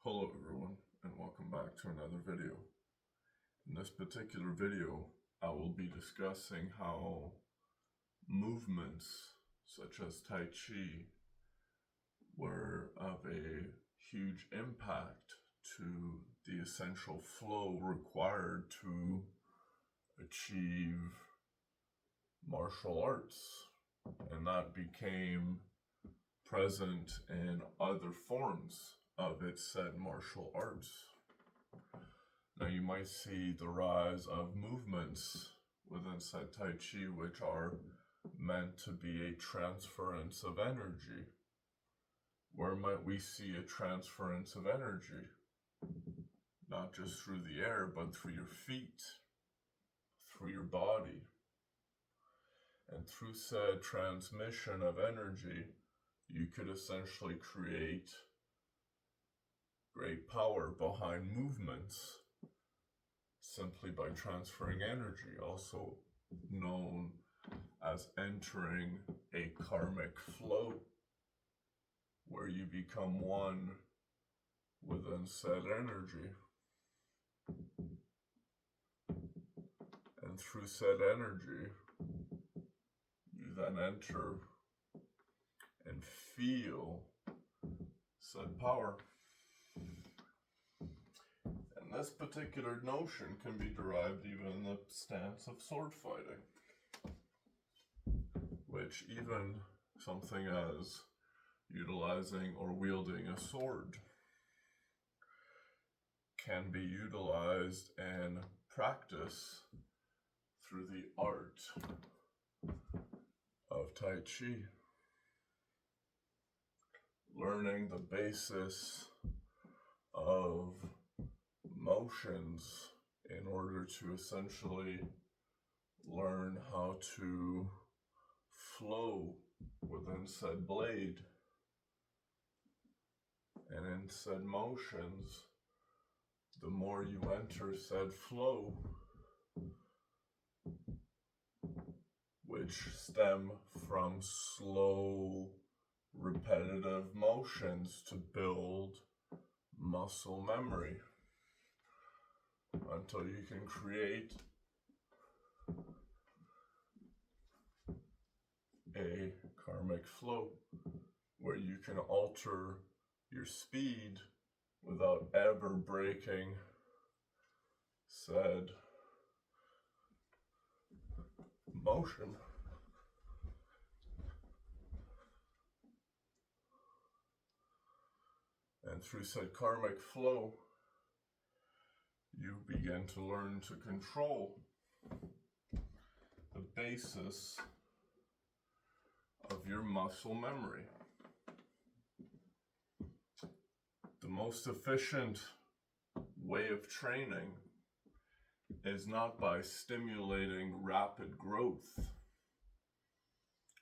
Hello everyone, and welcome back to another video. In this particular video, I will be discussing how movements such as Tai Chi were of a huge impact to the essential flow required to achieve martial arts, and that became present in other forms of its said martial arts. Now you might see the rise of movements within said Tai Chi which are meant to be a transference of energy. Where might we see a transference of energy? Not just through the air, but through your feet, through your body. And through said transmission of energy, you could essentially create great power behind movements simply by transferring energy, also known as entering a karmic flow, where you become one within said energy. And through said energy, you then enter and feel said power. And this particular notion can be derived even in the stance of sword fighting, which even something as utilizing or wielding a sword can be utilized and practiced through the art of Tai Chi. Learning the basis of motions in order to essentially learn how to flow within said blade, and in said motions, the more you enter said flow, which stem from slow repetitive motions to build muscle memory until you can create a karmic flow where you can alter your speed without ever breaking said motion. And through said karmic flow, you begin to learn to control the basis of your muscle memory. The most efficient way of training is not by stimulating rapid growth.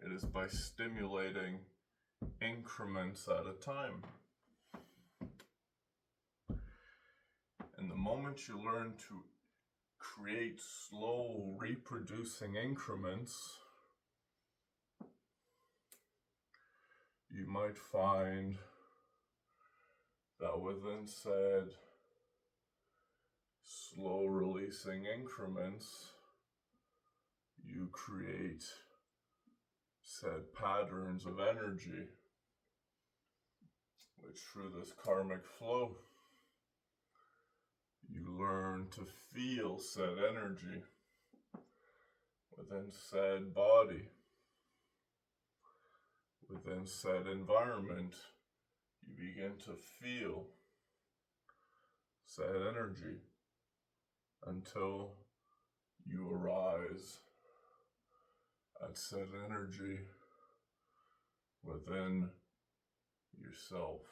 It is by stimulating increments at a time. And the moment you learn to create slow reproducing increments, you might find that within said slow releasing increments, you create said patterns of energy, which through this karmic flow, you learn to feel said energy within said body, within said environment. You begin to feel said energy until you arise at said energy within yourself.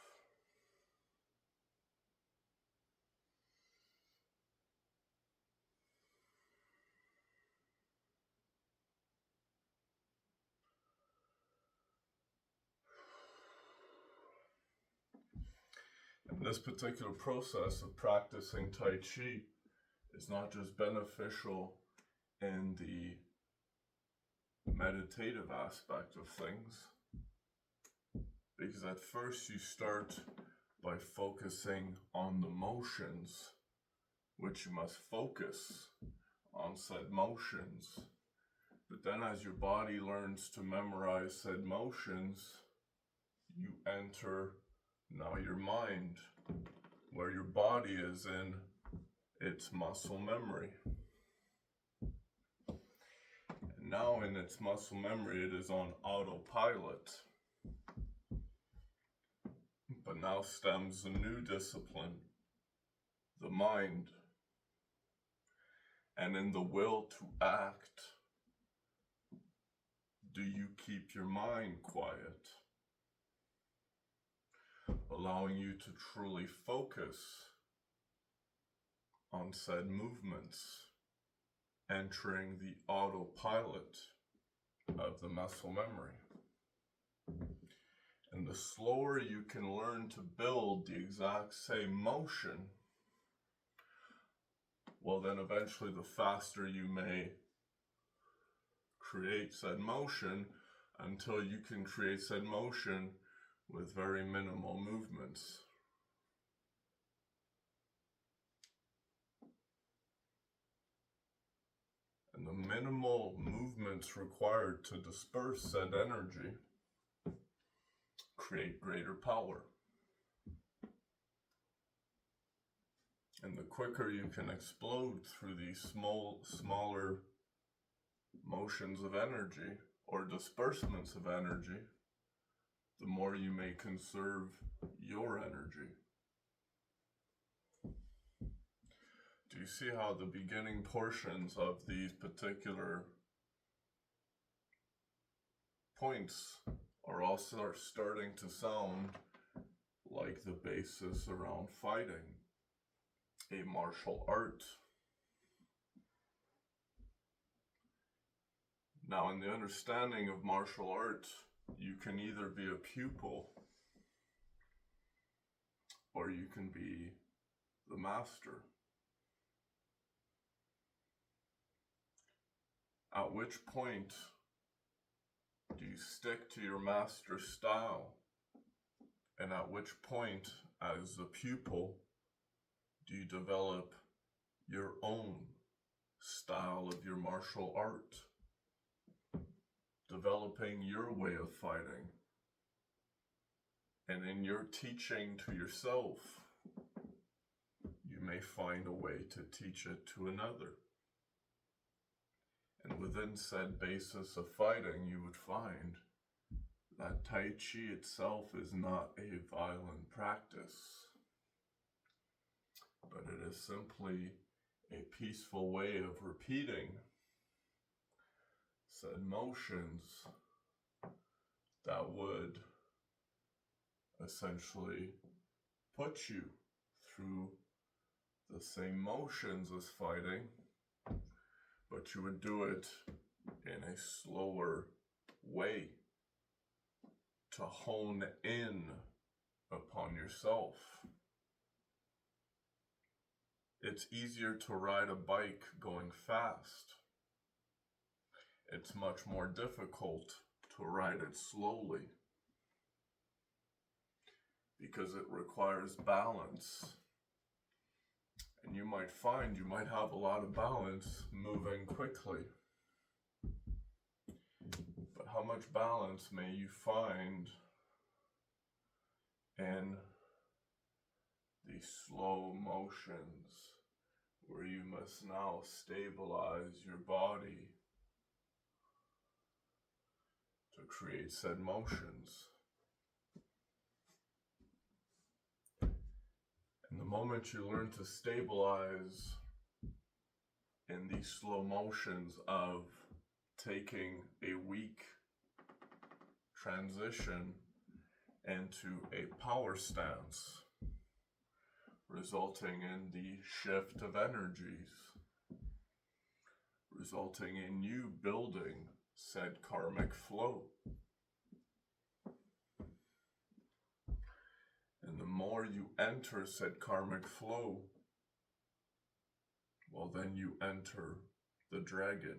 And this particular process of practicing Tai Chi is not just beneficial in the meditative aspect of things, because at first you start by focusing on the motions, which you must focus on said motions. But then as your body learns to memorize said motions, you enter now your mind, where your body is in its muscle memory. And now in its muscle memory, it is on autopilot. But now stems a new discipline, the mind. And in the will to act, do you keep your mind quiet, allowing you to truly focus on said movements, entering the autopilot of the muscle memory? And the slower you can learn to build the exact same motion, well then eventually the faster you may create said motion, until you can create said motion with very minimal movements. And the minimal movements required to disperse said energy create greater power. And the quicker you can explode through these smaller motions of energy or disbursements of energy, the more you may conserve your energy. Do you see how the beginning portions of these particular points are also starting to sound like the basis around fighting, a martial art? Now, in the understanding of martial art, you can either be a pupil or you can be the master. At which point do you stick to your master style? And at which point, as a pupil, do you develop your own style of your martial art? Developing your way of fighting. And in your teaching to yourself, you may find a way to teach it to another. And within said basis of fighting, you would find that Tai Chi itself is not a violent practice, but it is simply a peaceful way of repeating said motions that would essentially put you through the same motions as fighting, but you would do it in a slower way to hone in upon yourself. It's easier to ride a bike going fast. It's much more difficult to ride it slowly because it requires balance. And you might find you might have a lot of balance moving quickly. But how much balance may you find in the slow motions where you must now stabilize your body to create said motions? And the moment you learn to stabilize in these slow motions of taking a weak transition into a power stance, resulting in the shift of energies, resulting in you building said karmic flow. And the more you enter said karmic flow, well then you enter the dragon